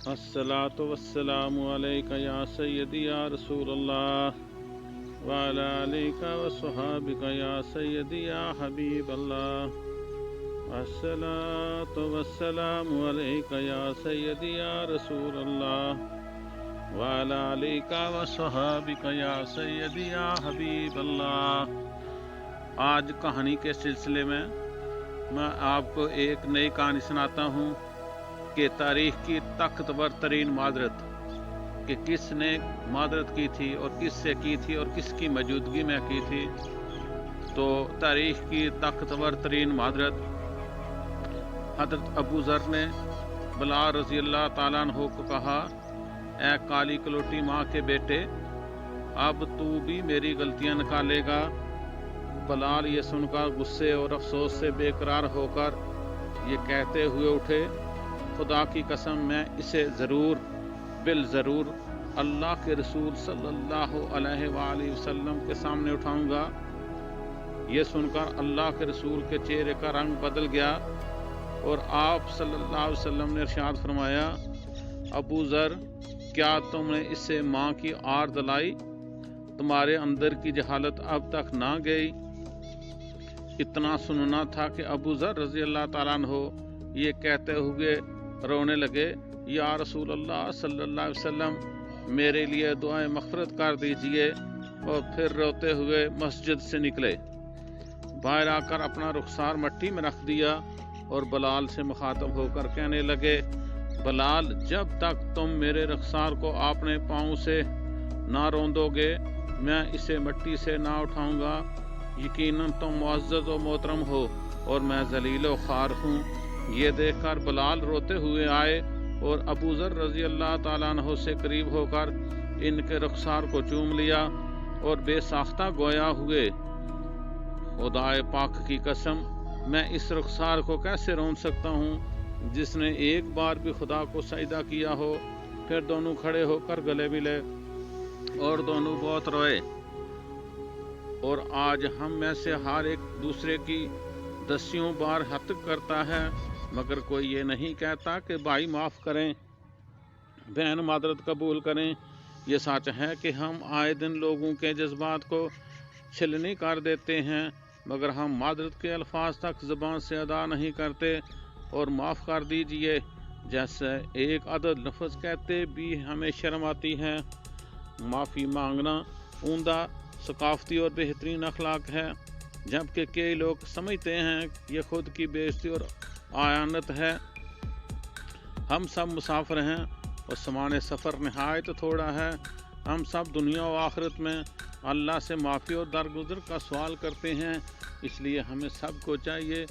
अस्सलातु वस्सलामु अलैका या सय्यदी या रसूलल्लाह व अला आलिका व स्वहाबिका या सय्यदी या हबीबल्लाह। अस्सलातु वस्सलामु अलैका या सय्यदी या रसूलल्लाह व अला आलिका व स्वहाबिका या सय्यदी या हबीबल्लाह। आज कहानी के सिलसिले में मैं आपको एक नई कहानी सुनाता हूँ कि तारीख की ताकतवर तरीन मादरत कि किसने मादरत की थी और किससे की थी और किसकी मौजूदगी में की थी। तो तारीख की ताकतवर तरीन मादरत हज़रत अबू ज़र ने बिलाल रज़ी अल्लाह ताला अन्हु को कहा, ए काली कलोटी माँ के बेटे, अब तू भी मेरी गलतियाँ निकालेगा। बिलाल ये सुनकर गुस्से और अफसोस से बेकरार होकर ये कहते हुए उठे, खुदा की कसम मैं इसे ज़रूर बिल ज़रूर अल्लाह के रसूल सल्लल्लाहु अलैहि वसल्लम के सामने उठाऊंगा। ये सुनकर अल्लाह के रसूल के चेहरे का रंग बदल गया और आप सल्लल्लाहु अलैहि वसल्लम ने इरशाद फरमाया, अबू ज़र, क्या तुमने इससे माँ की आर दिलाई? तुम्हारे अंदर की जहालत अब तक ना गई? इतना सुनना था कि अबू ज़र रज़ी अल्लाह ताला अन्हु ये कहते हुए रोने लगे, या रसूल अल्लाह सल्लल्लाहु अलैहि वसल्लम, मेरे लिए दुआएं मग़फ़िरत कर दीजिए। और फिर रोते हुए मस्जिद से निकले। बाहर आकर अपना रुखसार मट्टी में रख दिया और बिलाल से मुखातब होकर कहने लगे, बिलाल, जब तक तुम मेरे रुखसार को अपने पाँव से ना रौंदोगे मैं इसे मट्टी से ना उठाऊंगा। यकीनन तुम मुअज़्ज़ज़ व मोहतरम हो और मैं ज़लील व ख़ार हूँ। ये देखकर बिलाल रोते हुए आए और अबू ज़र रज़ी अल्लाह ताला अन्हु से करीब होकर इनके रुखसार को चूम लिया और बेसाख्ता गोया हुए, खुदाए पाक की कसम, मैं इस रुखसार को कैसे रोन सकता हूँ जिसने एक बार भी खुदा को सजदा किया हो। फिर दोनों खड़े होकर गले मिले और दोनों बहुत रोए। और आज हम में से हर एक दूसरे की दसियों बार हत्या करता है, मगर कोई ये नहीं कहता कि भाई माफ़ करें, बहन मादरत कबूल करें। ये सच है कि हम आए दिन लोगों के जज्बात को छिलनी कर देते हैं, मगर हम मादरत के अल्फाज तक ज़बान से अदा नहीं करते। और माफ़ कर दीजिए जैसे एक अदद लफ्ज़ कहते भी हमें शर्म आती है। माफ़ी मांगना उम्दा, सकाफ़ती और बेहतरीन अखलाक है, जबकि कई लोग समझते हैं ये खुद की बेइज्जती और आयानत है। हम सब मुसाफिर हैं और समान सफ़र नहायत थोड़ा है। हम सब दुनिया और आखिरत में अल्लाह से माफ़ी और दरगुजर का सवाल करते हैं। इसलिए हमें सबको चाहिए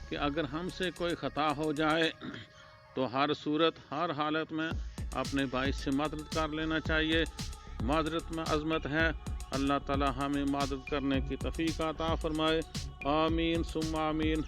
कि अगर हमसे कोई ख़ता हो जाए तो हर सूरत हर हालत में अपने भाई से मदद कर लेना चाहिए। मादरत में अज़मत है। अल्लाह ताला हमें मदद करने की तौफ़ीक़ अता फ़रमाए। आमीन सुम्मा आमीन।